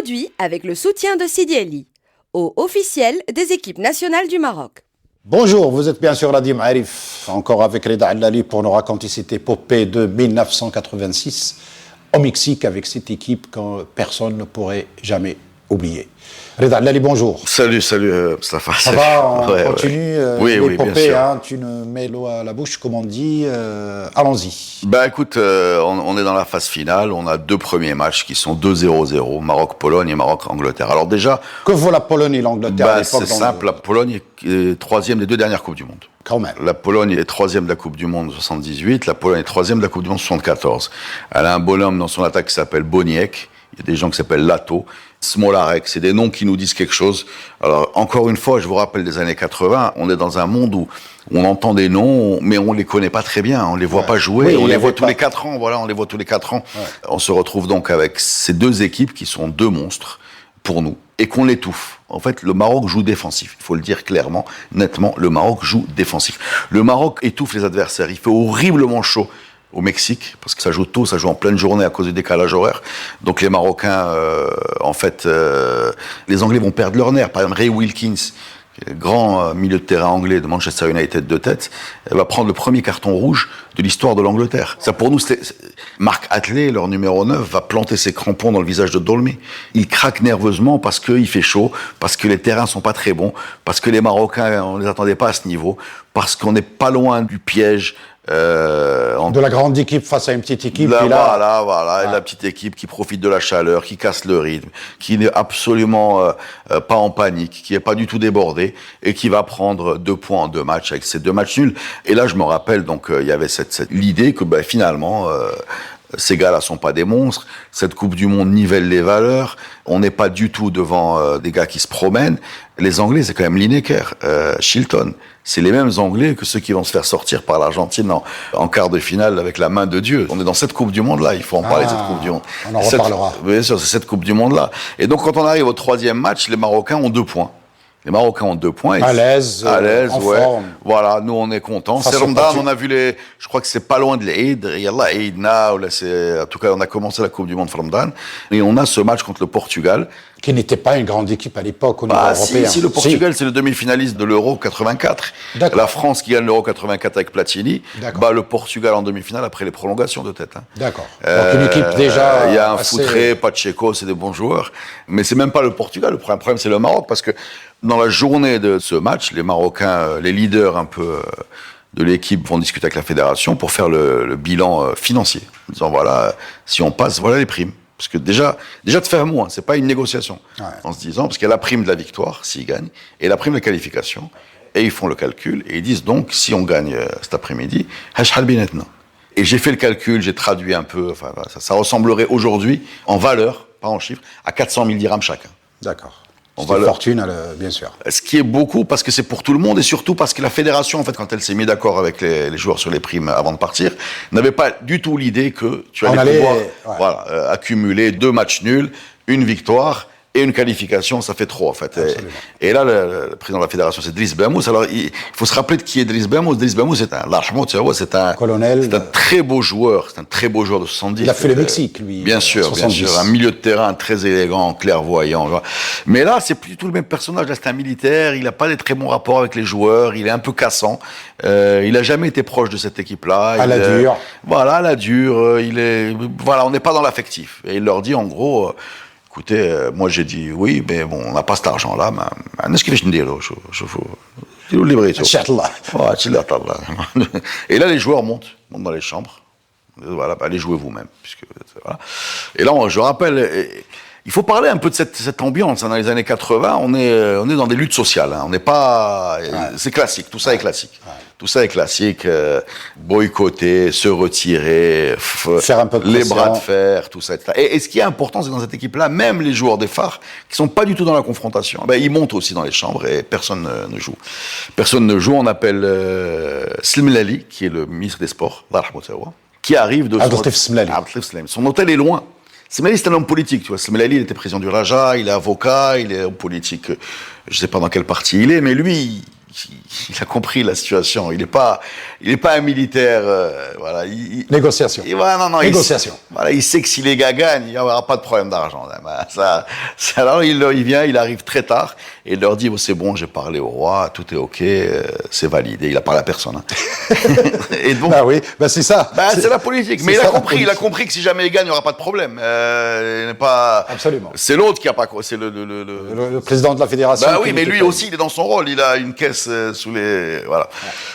Produit avec le soutien de Sidi Ali, eau officielle des équipes nationales du Maroc. Bonjour, vous êtes bien sûr Radio Ma'arif, encore avec Reda Allali pour nous raconter cette épopée de 1986 au Mexique avec cette équipe que personne ne pourrait jamais oublier. Reda Allali, bonjour. Salut Mustafa. Ça va, on continue l'épopée, bien sûr. Tu ne mets l'eau à la bouche, comme on dit, allons-y. Bah écoute, on est dans la phase finale, on a deux premiers matchs qui sont 2-0-0, Maroc-Pologne et Maroc-Angleterre. Alors déjà... Que vaut la Pologne et l'Angleterre à l'époque? C'est simple, la Pologne est troisième des deux dernières Coupes du Monde. Quand même. La Pologne est troisième de la Coupe du Monde 78, la Pologne est troisième de la Coupe du Monde 74. Elle a un bonhomme dans son attaque qui s'appelle Boniek, il y a des gens qui s'appellent Lato, Smolarek, c'est des noms qui nous disent quelque chose. Alors, encore une fois, je vous rappelle des années 80, on est dans un monde où on entend des noms, mais on les connaît pas très bien, on les voit pas jouer, on les voit tous les 4 ans, voilà, on les voit tous les 4 ans. Ouais. On se retrouve donc avec ces deux équipes qui sont deux monstres pour nous, et qu'on l'étouffe. En fait, le Maroc joue défensif. Il faut le dire clairement, nettement, le Maroc joue défensif. Le Maroc étouffe les adversaires, il fait horriblement chaud au Mexique, parce que ça joue tôt, ça joue en pleine journée à cause du décalage horaire. Donc les Marocains, les Anglais vont perdre leur nerf. Par exemple, Ray Wilkins, grand milieu de terrain anglais de Manchester United de tête, va prendre le premier carton rouge de l'histoire de l'Angleterre. Ça pour nous, Marc Hatley, leur numéro 9, va planter ses crampons dans le visage de Dolmy. Il craque nerveusement parce qu'il fait chaud, parce que les terrains sont pas très bons, parce que les Marocains, on les attendait pas à ce niveau, parce qu'on n'est pas loin du piège. De la grande équipe face à une petite équipe. Voilà, et la petite équipe qui profite de la chaleur, qui casse le rythme, qui n'est absolument pas en panique, qui n'est pas du tout débordée et qui va prendre 2 points en 2 matchs avec ces 2 matchs nuls. Et là, je me rappelle, donc, il y avait l'idée que finalement, ces gars-là sont pas des monstres. Cette Coupe du Monde nivelle les valeurs. On n'est pas du tout devant des gars qui se promènent. Les Anglais, c'est quand même Lineker, Shilton. C'est les mêmes Anglais que ceux qui vont se faire sortir par l'Argentine en quart de finale avec la main de Dieu. On est dans cette Coupe du Monde-là, il faut en parler de cette Coupe du Monde. On en reparlera. Bien sûr, c'est cette Coupe du Monde-là. Et donc, quand on arrive au 3e match, les Marocains ont 2 points. Les Marocains ont 2 points. À l'aise, en forme. Voilà, nous on est contents. C'est Ramadan, on a vu je crois que c'est pas loin de l'Eid. Yallah, Eidna, en tout cas, on a commencé la Coupe du Monde Ramadan. Et on a ce match contre le Portugal. Qui n'était pas une grande équipe à l'époque au niveau européen. Si, le Portugal, c'est le demi-finaliste de l'Euro 84. D'accord. La France qui gagne l'Euro 84 avec Platini. Bat le Portugal en demi-finale après les prolongations de tête. D'accord. Donc une équipe déjà. Il y a un Foutré, Pacheco, c'est des bons joueurs. Mais c'est même pas le Portugal. Le problème, c'est le Maroc. Parce que dans la journée de ce match, les Marocains, les leaders un peu de l'équipe vont discuter avec la fédération pour faire le bilan financier. En disant, voilà, si on passe, voilà les primes. Parce que déjà de faire moins, c'est pas une négociation. Ouais. En se disant, parce qu'il y a la prime de la victoire, s'ils gagnent, et la prime de la qualification. Et ils font le calcul, et ils disent donc, si on gagne cet après-midi, et j'ai fait le calcul, j'ai traduit un peu, ça ressemblerait aujourd'hui, en valeur, pas en chiffres, à 400 000 dirhams chacun. D'accord. C'est une fortune, bien sûr. Ce qui est beaucoup, parce que c'est pour tout le monde, et surtout parce que la fédération, en fait, quand elle s'est mise d'accord avec les joueurs sur les primes avant de partir, n'avait pas du tout l'idée que tu allais pouvoir accumuler 2 matchs nuls, une victoire et une qualification, ça fait trop, en fait. Et là, le président de la fédération, c'est Driss Bamous. Alors, il faut se rappeler de qui est Driss Bamous. Driss Bamous, c'est un colonel. C'est un très beau joueur. C'est un très beau joueur de 70. Il a fait le Mexique, lui. Bien sûr. Un milieu de terrain très élégant, clairvoyant. Mais là, c'est plus du tout le même personnage. Là, c'est un militaire. Il n'a pas des très bons rapports avec les joueurs. Il est un peu cassant. Il n'a jamais été proche de cette équipe-là. À la dure. Voilà, à la dure. On n'est pas dans l'affectif. Et il leur dit, en gros, écoutez, moi j'ai dit oui, mais bon, on n'a pas cet argent-là. Et là, les joueurs montent dans les chambres. Voilà, allez jouer vous-même. Voilà. Et là, je rappelle, il faut parler un peu de cette ambiance. Dans les années 80, on est dans des luttes sociales. On n'est pas... C'est classique, tout ça est classique. Tout ça est classique. Boycotter, se retirer, faire un peu de les bras de fer, tout ça, etc. Et ce qui est important, c'est que dans cette équipe-là, même les joueurs des phares, qui sont pas du tout dans la confrontation, ils montent aussi dans les chambres et personne ne joue. Personne ne joue. On appelle Slimlali, qui est le ministre des Sports, qui arrive de... Son hôtel est loin. Slimlali, c'est un homme politique, tu vois. Slimlali, il était président du Raja, il est avocat, il est homme politique. Je sais pas dans quel parti il est, mais lui, il a compris la situation. Il n'est pas un militaire. Voilà. Négociation. Non, Négociation. Il sait que si les gars gagnent, il n'y aura pas de problème d'argent. Alors il vient, il arrive très tard et il leur dit c'est bon, j'ai parlé au roi, tout est ok, c'est validé. Il a parlé à personne. Et donc, oui, c'est ça. C'est la politique. Mais il a compris que si jamais il gagne, il n'y aura pas de problème. Il n'est pas. Absolument. C'est l'autre qui a pas. C'est le président de la fédération. Oui, mais lui aussi, il est dans son rôle. Il a une caisse sous les. Voilà.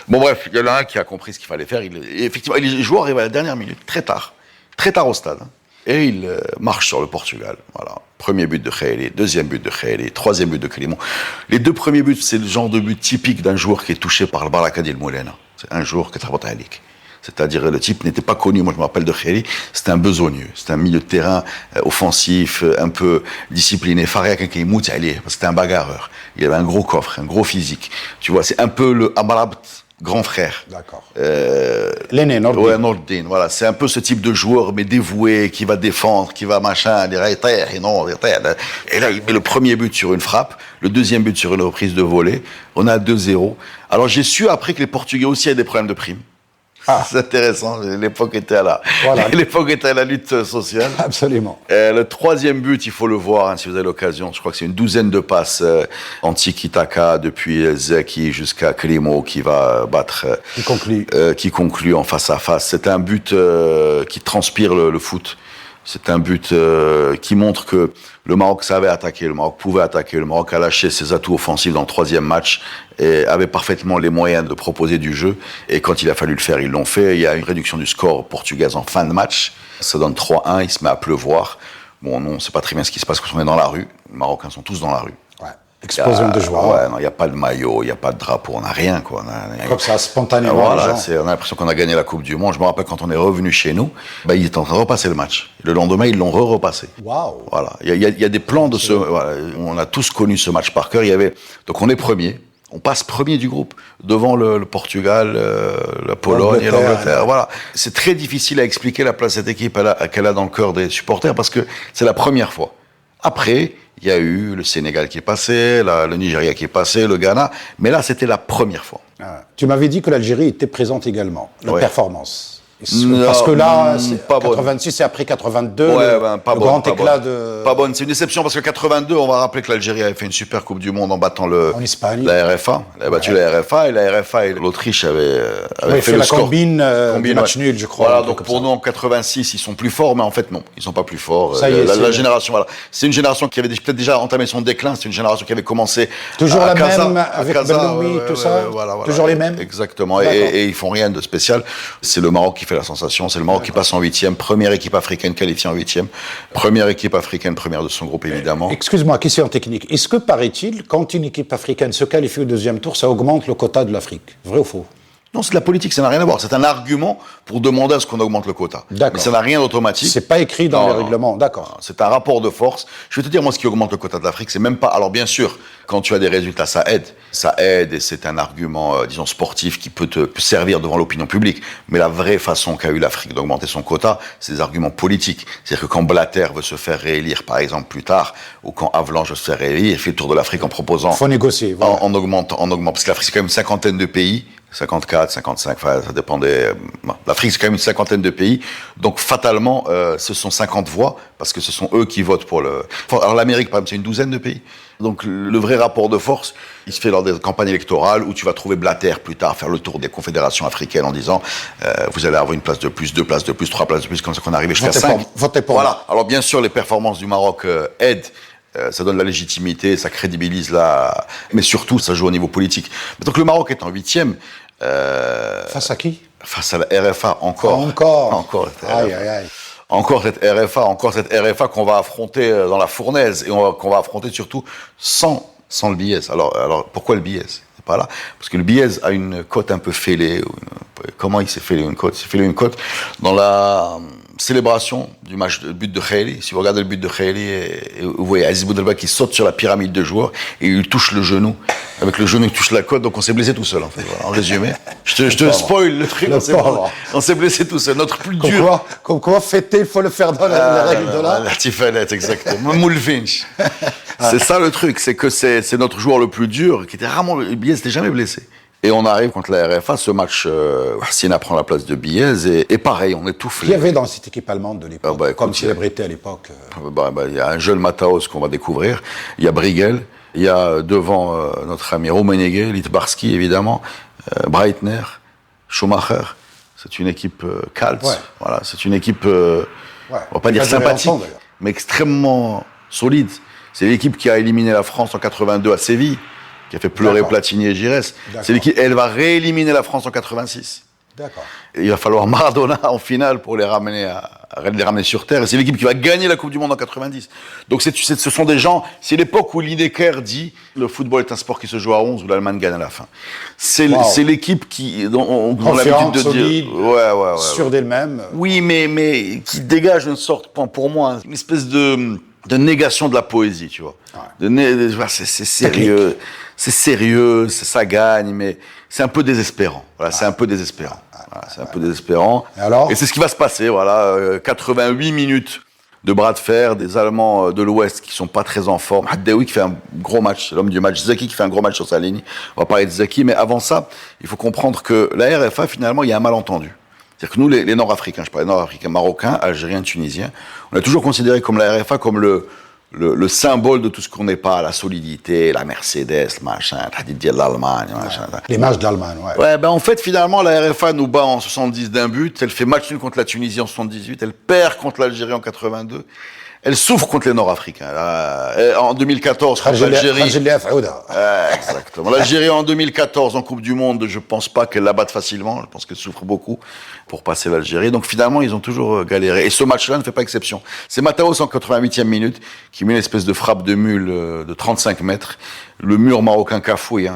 Bon, bref, il y en a un qui a compris ce qu'il fallait faire. Effectivement, les joueurs arrivent à la dernière minute, très tard au stade. Et il marche sur le Portugal. Voilà. Premier but de Khéli, deuxième but de Khéli, troisième but de Clément. Les deux premiers buts, c'est le genre de but typique d'un joueur qui est touché par le Baraka d'El Moulena. C'est un joueur qui est très botanique. C'est-à-dire, le type n'était pas connu. Moi, je me rappelle de Khéli. C'était un besogneux. C'était un milieu de terrain offensif, un peu discipliné. Faria Kankeimout, c'était un bagarreur. Il avait un gros coffre, un gros physique. Tu vois, c'est un peu le Amrabat grand frère. D'accord. L'aîné, Nordin. Ouais, Nordin. Voilà. C'est un peu ce type de joueur, mais dévoué, qui va défendre, qui va machin, et là, il met le premier but sur une frappe, le deuxième but sur une reprise de volée. On a 2-0. Alors, j'ai su après que les Portugais aussi avaient des problèmes de primes. C'est intéressant. L'époque était à la lutte sociale. Absolument. Le troisième but, il faut le voir, si vous avez l'occasion. Je crois que c'est une douzaine de passes anti-Kitaka depuis Zeki jusqu'à Klimo qui va battre. Qui conclut en face à face. C'est un but qui transpire le foot. C'est un but qui montre que le Maroc savait attaquer, le Maroc pouvait attaquer, le Maroc a lâché ses atouts offensifs dans le troisième match et avait parfaitement les moyens de proposer du jeu. Et quand il a fallu le faire, ils l'ont fait. Il y a une réduction du score portugaise en fin de match. Ça donne 3-1, il se met à pleuvoir. Bon, non, on ne sait pas très bien ce qui se passe quand on est dans la rue. Les Marocains sont tous dans la rue. Ouais. Explosion de joie. Ouais, non, il n'y a pas de maillot, il n'y a pas de drapeau, on n'a rien, quoi. Comme ça, spontanément. Voilà, on a l'impression qu'on a gagné la Coupe du Monde. Je me rappelle quand on est revenu chez nous, ils étaient en train de repasser le match. Le lendemain, ils l'ont repassé. Waouh. Voilà. Il y a des plans de ce. Voilà, on a tous connu ce match par cœur. Donc on est premier. On passe premier du groupe, devant le Portugal, la Pologne et l'Angleterre. Voilà. C'est très difficile à expliquer la place de cette équipe qu'elle a dans le cœur des supporters parce que c'est la première fois. Après, il y a eu le Sénégal qui est passé, le Nigeria qui est passé, le Ghana, mais là, c'était la première fois. Ah. Tu m'avais dit que l'Algérie était présente également, la performance. Non, parce que là, c'est pas 86 et après 82, pas le grand éclat de... Pas bonne, c'est une déception parce que 82, on va rappeler que l'Algérie avait fait une super Coupe du Monde en battant en Espagne. La RFA. Elle a battu la RFA et l'Autriche avait fait la le score. combine match nul, je crois. Voilà, donc pour nous en 86, ils sont plus forts, mais en fait non, ils sont pas plus forts. Ça y est, la génération, voilà. C'est une génération qui avait peut-être déjà entamé son déclin, c'est une génération qui avait commencé toujours la Casa, même, avec Belloumi, tout ça voilà. Toujours les mêmes. Exactement, et ils font rien de spécial. C'est le Maroc qui fait la sensation, c'est le Maroc qui passe en huitième, première équipe africaine qualifiée en huitième, première équipe africaine, première de son groupe évidemment. Excuse-moi, question technique. Est-ce que, paraît-il, quand une équipe africaine se qualifie au deuxième tour, ça augmente le quota de l'Afrique? Vrai ou faux? Non, c'est de la politique, ça n'a rien à voir. C'est un argument pour demander à ce qu'on augmente le quota. D'accord. Mais ça n'a rien d'automatique. C'est pas écrit dans les règlements, d'accord. C'est un rapport de force. Je vais te dire, moi, ce qui augmente le quota de l'Afrique, c'est même pas... Alors, bien sûr, quand tu as des résultats, ça aide. Ça aide et c'est un argument, disons, sportif qui peut te servir devant l'opinion publique. Mais la vraie façon qu'a eu l'Afrique d'augmenter son quota, c'est des arguments politiques. C'est-à-dire que quand Blatter veut se faire réélire, par exemple, plus tard, ou quand Avalanche veut se faire réélire, il fait le tour de l'Afrique en proposant... Faut négocier, voilà. En augmentant. Parce que l'Afrique, c'est quand même une cinquantaine de pays. 54, 55, enfin, ça dépendait. L'Afrique, c'est quand même une cinquantaine de pays. Donc, fatalement, ce sont 50 voix, parce que ce sont eux qui votent pour le... Alors, l'Amérique, par exemple, c'est une douzaine de pays. Donc, le vrai rapport de force, il se fait lors des campagnes électorales, où tu vas trouver Blatter, plus tard, faire le tour des confédérations africaines en disant, vous allez avoir une place de plus, 2 places de plus, 3 places de plus, comme ça qu'on arrive jusqu'à 5. Votez pour. Voilà. Alors, bien sûr, les performances du Maroc aident. Ça donne la légitimité, ça crédibilise mais surtout, ça joue au niveau politique. Donc le Maroc est en huitième. Face à qui? Face à la RFA, encore. Aïe, aïe, aïe. Encore cette RFA qu'on va affronter dans la fournaise, et qu'on va affronter surtout sans le biais. Alors, pourquoi le biais? C'est pas là. Parce que le biais a une cote un peu fêlée. Comment il s'est fêlé une cote? Il s'est fêlé une cote dans célébration du match de but de Khaili. Si vous regardez le but de Khaili, et vous voyez Aziz Boudelba qui saute sur la pyramide de joueurs et il touche le genou. Avec le genou qui touche la côte, donc on s'est blessé tout seul en fait. Voilà, en résumé. Je te spoil le truc. On s'est blessé tout seul. Notre plus dur. Comme quoi, fêter, il faut le faire dans la règle de l'art. L'artifalet, exactement. Moulfinch. C'est ça le truc, c'est que c'est notre joueur le plus dur, qui était rarement. Biez n'était jamais blessé. Et on arrive contre la RFA, ce match, Hassina prend la place de Biez, et pareil, on est tout Qui y avait dans cette équipe allemande de l'époque, comme célébrité à l'époque il y a un jeune Mataos qu'on va découvrir, il y a Brigel, il y a devant notre ami Rummenigge, Litbarski évidemment, Breitner, Schumacher. C'est une équipe cult, voilà, c'est une équipe, on va pas dire sympathique, mais extrêmement solide. C'est l'équipe qui a éliminé la France en 82 à Séville, qui a fait pleurer Platini et Giresse. C'est l'équipe, elle va rééliminer la France en 86. D'accord. Et il va falloir Maradona en finale pour les ramener sur terre. Et c'est l'équipe qui va gagner la Coupe du Monde en 90. Donc ce sont des gens, c'est l'époque où Lineker dit le football est un sport qui se joue à 11 où l'Allemagne gagne à la fin. C'est l'équipe qui, on a l'habitude de solide, dire, sûre d'elle-même. Oui, mais qui dégage une sorte, pour moi, une espèce de négation de la poésie, tu vois. Ouais. C'est sérieux, ça gagne, mais c'est un peu désespérant. Voilà, c'est un peu désespérant. Voilà, c'est un peu désespérant. Et c'est ce qui va se passer, voilà, 88 minutes de bras de fer, des Allemands de l'Ouest qui sont pas très en forme. Haddaoui qui fait un gros match, c'est l'homme du match. Zaki qui fait un gros match sur sa ligne. On va parler de Zaki, mais avant ça, il faut comprendre que la RFA, finalement, il y a un malentendu. C'est-à-dire que nous, les Nord-Africains, je parle des Nord-Africains, Marocains, Algériens, Tunisiens, on a toujours considéré comme la RFA comme le symbole de tout ce qu'on n'est pas, la solidité, la Mercedes, le machin, l'Allemagne, machin. L'image de l'Allemagne, Ouais, en fait, finalement, la RFA nous bat en 70 d'un but, elle fait match nul contre la Tunisie en 78, elle perd contre l'Algérie en 82. Elle souffre contre les Nord-Africains. En 2014, contre l'Algérie. Exactement. L'Algérie en 2014 en Coupe du Monde, je pense pas qu'elle la batte facilement. Je pense qu'elle souffre beaucoup pour passer l'Algérie. Donc finalement, ils ont toujours galéré. Et ce match-là ne fait pas exception. C'est Mataos en 88e minute qui met une espèce de frappe de mule de 35 mètres. Le mur marocain cafouille.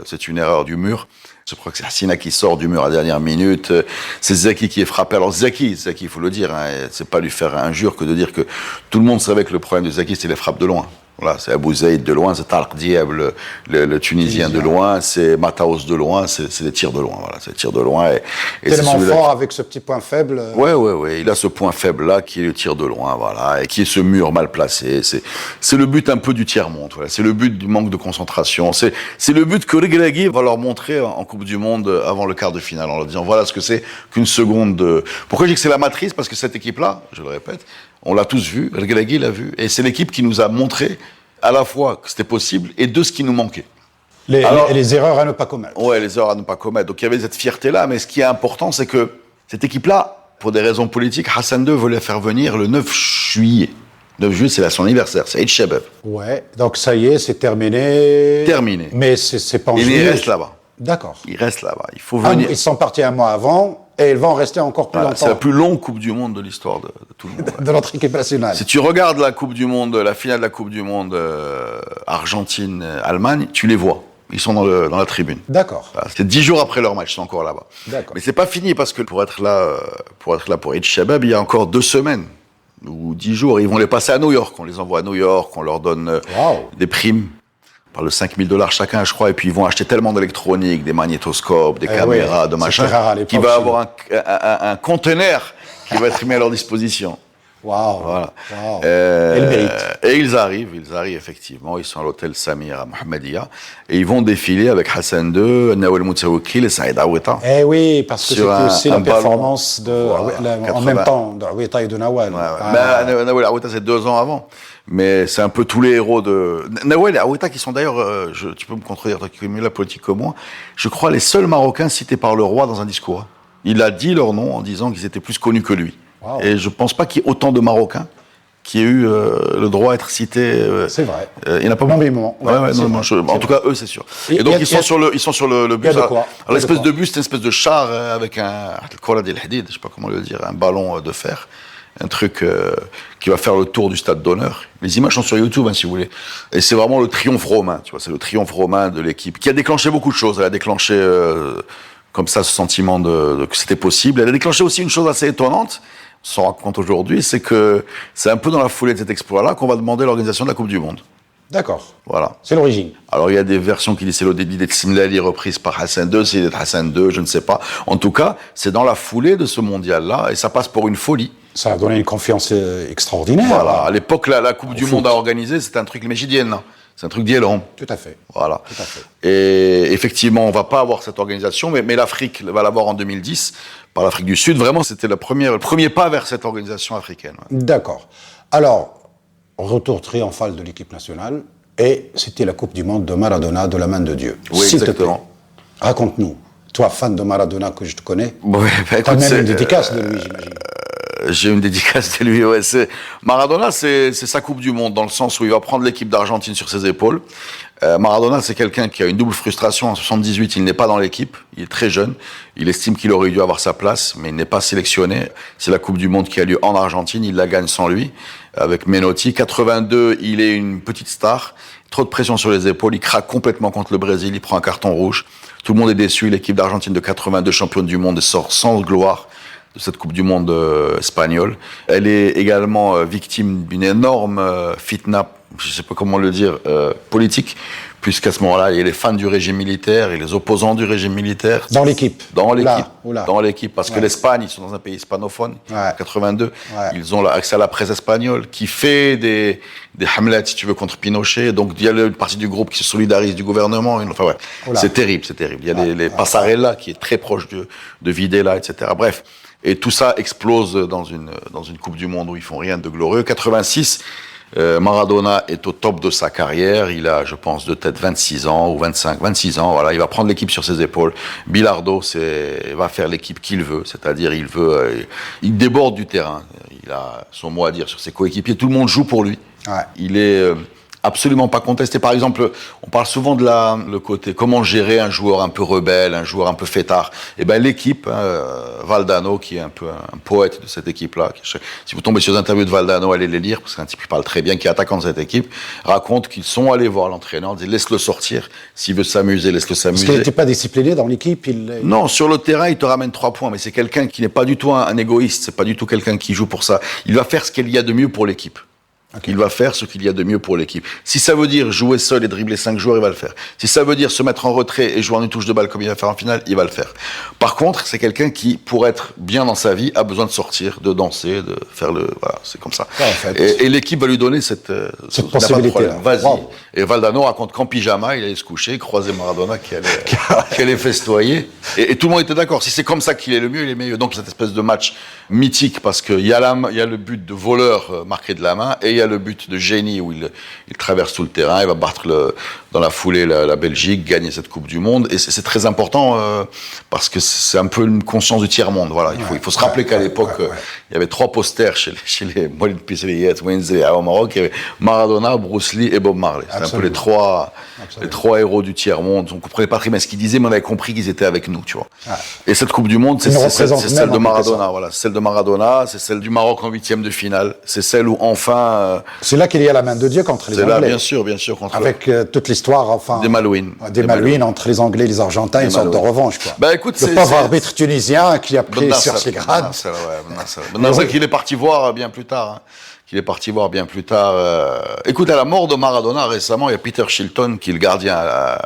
C'est une erreur du mur. Je crois que c'est Hassina qui sort du mur à la dernière minute. C'est Zaki qui est frappé. Alors Zaki, il faut le dire, c'est pas lui faire injure que de dire que tout le monde savait que le problème de Zaki, c'est les frappes de loin. Voilà, c'est Abou Zaïd de loin, c'est Tarek Diab, le Tunisien de loin, c'est Mataos de loin, c'est des tirs de loin. Voilà, c'est des tirs de loin. Et tellement fort avec ce petit point faible. Ouais. Il a ce point faible là qui est le tir de loin, voilà, et qui est ce mur mal placé. C'est le but un peu du tiers-monde. Voilà, c'est le but du manque de concentration. C'est le but que Regragui va leur montrer en Coupe du Monde avant le quart de finale, en leur disant voilà ce que c'est qu'une seconde de. Pourquoi je dis que c'est la matrice? Parce que cette équipe-là, je le répète, on l'a tous vu, Regragui l'a vu, et c'est l'équipe qui nous a montré à la fois que c'était possible et de ce qui nous manquait. Les erreurs à ne pas commettre. Ouais, les erreurs à ne pas commettre. Donc il y avait cette fierté-là, mais ce qui est important, c'est que cette équipe-là, pour des raisons politiques, Hassan II voulait faire venir le 9 juillet. 9 juillet, c'est son anniversaire, c'est Eid Shabab. Ouais, donc ça y est, c'est terminé. Terminé. Mais c'est pas en juillet. Il reste là-bas. D'accord. Il reste là-bas. Il faut venir. Ils sont partis un mois avant. Et ils vont rester encore plus longtemps. C'est la plus longue Coupe du Monde de l'histoire de tout le monde. De notre équipe nationale. Si tu regardes la Coupe du Monde, la finale de la Coupe du Monde Argentine-Allemagne, tu les vois. Ils sont dans la tribune. D'accord. Voilà, c'est 10 jours après leur match, ils sont encore là-bas. D'accord. Mais c'est pas fini parce que pour être là pour Eid Shabab, il y a encore 2 semaines ou 10 jours. Ils vont les passer à New York. On les envoie à New York, on leur donne des primes. On parle de $5,000 chacun, je crois, et puis ils vont acheter tellement d'électronique, des magnétoscopes, des caméras, de machin, qu'il va avoir un conteneur qui va être mis à leur disposition. Waouh. Voilà. Wow. Et le mérite. Et ils arrivent effectivement, ils sont à l'hôtel Samir à Mohammedia, et ils vont défiler avec Hassan II, Nawel Moutsaoukil et Saïd Aouita. Eh oui, parce que c'était aussi la performance en même temps d'Aouita et de Nawel. Nawel Aouita, c'est 2 ans avant. Mais c'est un peu tous les héros de Nawel et Aouita qui sont d'ailleurs, tu peux me contredire, toi qui connais mieux la politique que moi, je crois les seuls Marocains cités par le roi dans un discours. Il a dit leur nom en disant qu'ils étaient plus connus que lui. Wow. Et je pense pas qu'il y ait autant de Marocains qui aient eu le droit d'être cités. C'est vrai. Il n'y en a pas beaucoup. En tout cas, eux, c'est sûr. Et donc ils sont sur le bus. Alors l'espèce de bus, c'est une espèce de char avec un je sais pas comment le dire, un ballon de fer. Un truc qui va faire le tour du stade d'honneur. Les images sont sur YouTube, si vous voulez. Et c'est vraiment le triomphe romain, tu vois. C'est le triomphe romain de l'équipe qui a déclenché beaucoup de choses. Elle a déclenché comme ça ce sentiment que c'était possible. Elle a déclenché aussi une chose assez étonnante. s'en rend compte aujourd'hui, c'est que c'est un peu dans la foulée de cet exploit-là qu'on va demander l'organisation de la Coupe du Monde. D'accord. Voilà. C'est l'origine. Alors il y a des versions qui disent c'est l'idée de Simlali reprise par Hassan II, c'est l'idée de Hassan II, je ne sais pas. En tout cas, c'est dans la foulée de ce mondial-là, et ça passe pour une folie. Ça a donné une confiance extraordinaire. Voilà. À l'époque, la Coupe du Monde à organiser, c'était un truc mégidienne. C'est un truc d'Yélan. Tout à fait. Voilà. Tout à fait. Et effectivement, on va pas avoir cette organisation, mais l'Afrique va l'avoir en 2010, par l'Afrique du Sud. Vraiment, c'était le premier pas vers cette organisation africaine. Ouais. D'accord. Alors, retour triomphal de l'équipe nationale, et c'était la Coupe du Monde de Maradona, de la main de Dieu. Oui, S'il te exactement. plaît, raconte-nous. Toi, fan de Maradona que je te connais, Ouais, bah, t'as écoute, même une dédicace de lui, j'imagine. J'ai une dédicace de lui, ouais. Maradona, c'est sa Coupe du Monde, dans le sens où il va prendre l'équipe d'Argentine sur ses épaules. Maradona, c'est quelqu'un qui a une double frustration. En 78, il n'est pas dans l'équipe. Il est très jeune. Il estime qu'il aurait dû avoir sa place, mais il n'est pas sélectionné. C'est la Coupe du Monde qui a lieu en Argentine. Il la gagne sans lui, avec Menotti. 82, il est une petite star. Trop de pression sur les épaules. Il craque complètement contre le Brésil. Il prend un carton rouge. Tout le monde est déçu. L'équipe d'Argentine de 82, championne du monde, sort sans gloire de cette Coupe du Monde espagnole. Elle est également victime d'une énorme fitna, je ne sais pas comment le dire, politique, puisqu'à ce moment-là, il y a les fans du régime militaire et les opposants du régime militaire. Dans l'équipe. Dans l'équipe. Oula. Dans l'équipe, parce que l'Espagne, ils sont dans un pays hispanophone, Ouais. 82. Ouais. Ils ont accès à la presse espagnole, qui fait des hamlets, si tu veux, contre Pinochet. Donc, il y a une partie du groupe qui se solidarise du gouvernement. Enfin, ouais. Oula. C'est terrible, c'est terrible. Il y a les Passarella, qui est très proche de Videla, etc. Bref. Et tout ça explose dans une Coupe du Monde où ils font rien de glorieux. 86, Maradona est au top de sa carrière. Il a, je pense, de tête 26 ans ou 26 ans. Voilà, il va prendre l'équipe sur ses épaules. Bilardo va faire l'équipe qu'il veut, c'est-à-dire il déborde du terrain. Il a son mot à dire sur ses coéquipiers. Tout le monde joue pour lui. Ouais. Il est absolument pas contesté. Par exemple, on parle souvent de le côté comment gérer un joueur un peu rebelle, un joueur un peu fêtard. Et ben l'équipe, Valdano, qui est un peu un poète de cette équipe-là, si vous tombez sur les interviews de Valdano, allez les lire, parce que c'est un type qui parle très bien, qui est attaquant de cette équipe, raconte qu'ils sont allés voir l'entraîneur, disent laisse-le sortir, s'il veut s'amuser, laisse-le s'amuser. Parce qu'il n'était pas discipliné dans l'équipe, Non, sur le terrain, il te ramène 3 points, mais c'est quelqu'un qui n'est pas du tout un égoïste, c'est pas du tout quelqu'un qui joue pour ça. Il va faire ce qu'il y a de mieux pour l'équipe. Okay. Il va faire ce qu'il y a de mieux pour l'équipe. Si ça veut dire jouer seul et dribbler 5 joueurs, il va le faire. Si ça veut dire se mettre en retrait et jouer en une touche de balle comme il va faire en finale, il va le faire. Par contre, c'est quelqu'un qui, pour être bien dans sa vie, a besoin de sortir, de danser, de faire voilà, c'est comme ça. Ouais, en fait. Et l'équipe va lui donner cette possibilité-là. Vas-y. Wow. Et Valdano raconte qu'en pyjama, il allait se coucher, croiser Maradona qui allait festoyer. Et tout le monde était d'accord. Si c'est comme ça qu'il est le mieux, il est meilleur. Donc cette espèce de match mythique, parce qu'il y a le but de voleur marqué de la main, et il y a le but de génie où il traverse tout le terrain, il va battre dans la foulée la Belgique, gagner cette Coupe du Monde. Et c'est très important parce que c'est un peu une conscience du tiers-monde. Voilà, il faut se rappeler qu'à l'époque, il y avait 3 posters chez les Moulin Pisseriyet, Wednesday au Maroc. Il y avait Maradona, Bruce Lee et Bob Marley. C'est un peu les trois héros du tiers-monde. On ne comprenait pas très bien ce qu'ils disaient, mais on avait compris qu'ils étaient avec nous, tu vois. Ouais. Et cette Coupe du Monde, c'est celle de Maradona. Voilà, celle de Maradona, c'est celle du Maroc en 8e de finale. C'est celle où enfin... c'est là qu'il y a la main de Dieu contre les Anglais. C'est là, bien sûr. Avec toute l'histoire, enfin... Des Malouines. Des Malouines entre les Anglais et les Argentins, une sorte de revanche, quoi. Bah, écoute, le pauvre arbitre tunisien qui a pris sur ses grades. Ben qu'il est parti voir bien plus tard. Écoute, à la mort de Maradona récemment, il y a Peter Shilton, qui est le gardien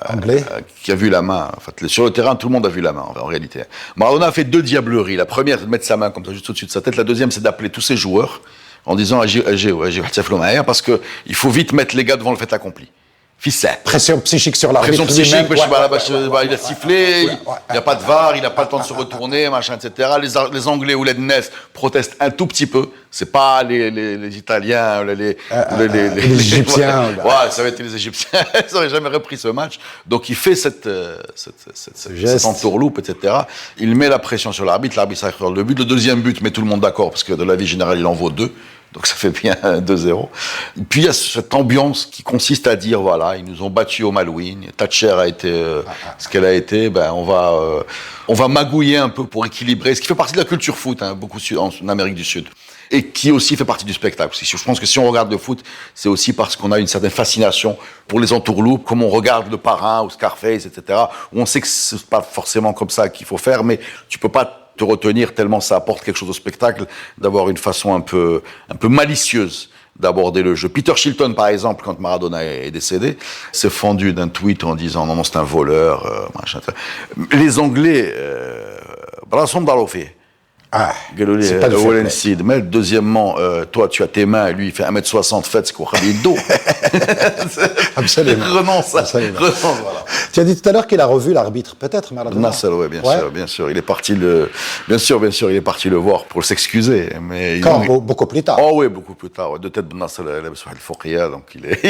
anglais, qui a vu la main. En fait, sur le terrain, tout le monde a vu la main, en réalité. Maradona a fait 2 diableries. La première, c'est de mettre sa main comme ça, juste au-dessus de sa tête. La deuxième, c'est d'appeler tous ses joueurs en disant parce que il faut vite mettre les gars devant le fait accompli. Pression psychique sur l'arbitre. Pression psychique, il a sifflé, il n'y a pas de VAR, il n'a pas le temps de se retourner, machin, etc. Les Anglais ou les Ness protestent un tout petit peu. C'est pas les Italiens, les Égyptiens. Ouais, ça va être les Égyptiens. Ils n'auraient jamais repris ce match. Donc il fait cette entourloupe, etc. Il met la pression sur l'arbitre. L'arbitre s'accorde le but. Le deuxième but met tout le monde d'accord parce que de la vie générale, il en vaut 2. Donc ça fait bien 2-0. Et puis il y a cette ambiance qui consiste à dire, voilà, ils nous ont battus au Malouine, Thatcher a été ce qu'elle a été, on va magouiller un peu pour équilibrer, ce qui fait partie de la culture foot, beaucoup en Amérique du Sud. Et qui aussi fait partie du spectacle. Je pense que si on regarde le foot, c'est aussi parce qu'on a une certaine fascination pour les entourloupes, comme on regarde Le Parrain ou Scarface, etc., où on sait que c'est pas forcément comme ça qu'il faut faire, mais tu peux pas te retenir tellement ça apporte quelque chose au spectacle, d'avoir une façon un peu malicieuse d'aborder le jeu. Peter Shilton, par exemple, quand Maradona est décédé, s'est fendu d'un tweet en disant non, c'est un voleur, machin. Les Anglais, brassons d'Alofé. Ah, c'est pas le fait. Mais deuxièmement, toi, tu as tes mains, et lui, il fait 1m60, fait ce qu'on dit dos. Absolument. Renonce, Absolument. voilà. Tu as dit tout à l'heure qu'il a revu l'arbitre, peut-être, Maradona. Nasser, oui, bien sûr. Il est parti bien sûr, il est parti le voir pour s'excuser. Mais beaucoup plus tard. Oh oui, beaucoup plus tard. De tête, Nasser, il est sur le Fouqia, donc il est,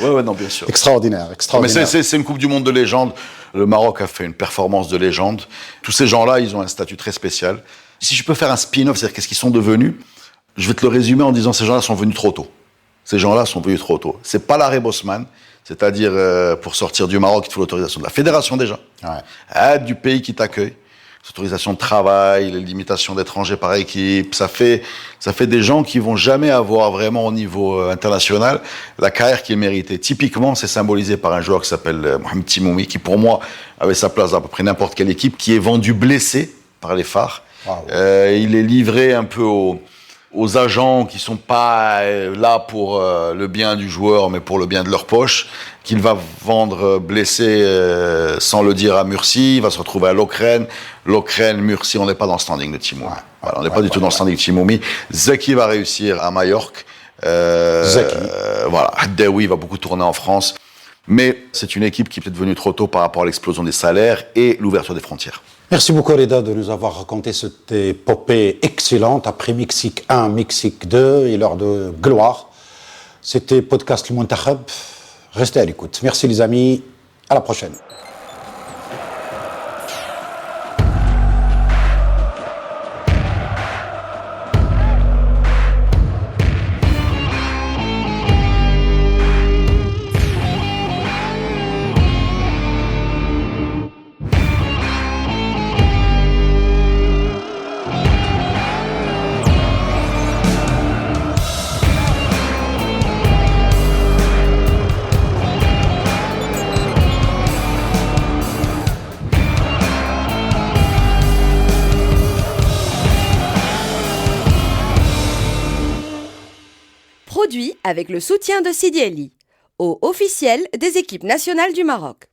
ouais, non, bien sûr. Extraordinaire. Mais c'est une Coupe du Monde de légende. Le Maroc a fait une performance de légende. Tous ces gens-là, ils ont un statut très spécial. Si je peux faire un spin-off, c'est-à-dire qu'est-ce qu'ils sont devenus, je vais te le résumer en disant ces gens-là sont venus trop tôt. Ces gens-là sont venus trop tôt. C'est pas l'arrêt Bosman, c'est-à-dire pour sortir du Maroc, il faut l'autorisation de la fédération déjà, du pays qui t'accueille, l'autorisation de travail, les limitations d'étrangers par équipe. Ça fait des gens qui vont jamais avoir vraiment au niveau international la carrière qu'ils méritaient. Typiquement, c'est symbolisé par un joueur qui s'appelle Mohamed Timoumi, qui pour moi avait sa place dans à peu près n'importe quelle équipe, qui est vendu blessé par les phares. Wow. Il est livré un peu aux agents qui sont pas là pour le bien du joueur, mais pour le bien de leur poche, qu'il va vendre blessé sans le dire à Murcie. Il va se retrouver à Lokeren, Murcie, on n'est pas dans le standing de Timoumi. Voilà, on n'est pas du tout dans le standing de Timoumi. Zeki va réussir à Majorque. Voilà, Haddaoui va beaucoup tourner en France. Mais c'est une équipe qui est devenue trop tôt par rapport à l'explosion des salaires et l'ouverture des frontières. Merci beaucoup, Reda, de nous avoir raconté cette épopée excellente après Mexique 1, Mexique 2 et l'heure de gloire. C'était Podcast Le Muntakhab. Restez à l'écoute. Merci, les amis. À la prochaine. Produit avec le soutien de Sidi Eli, au officiel des équipes nationales du Maroc.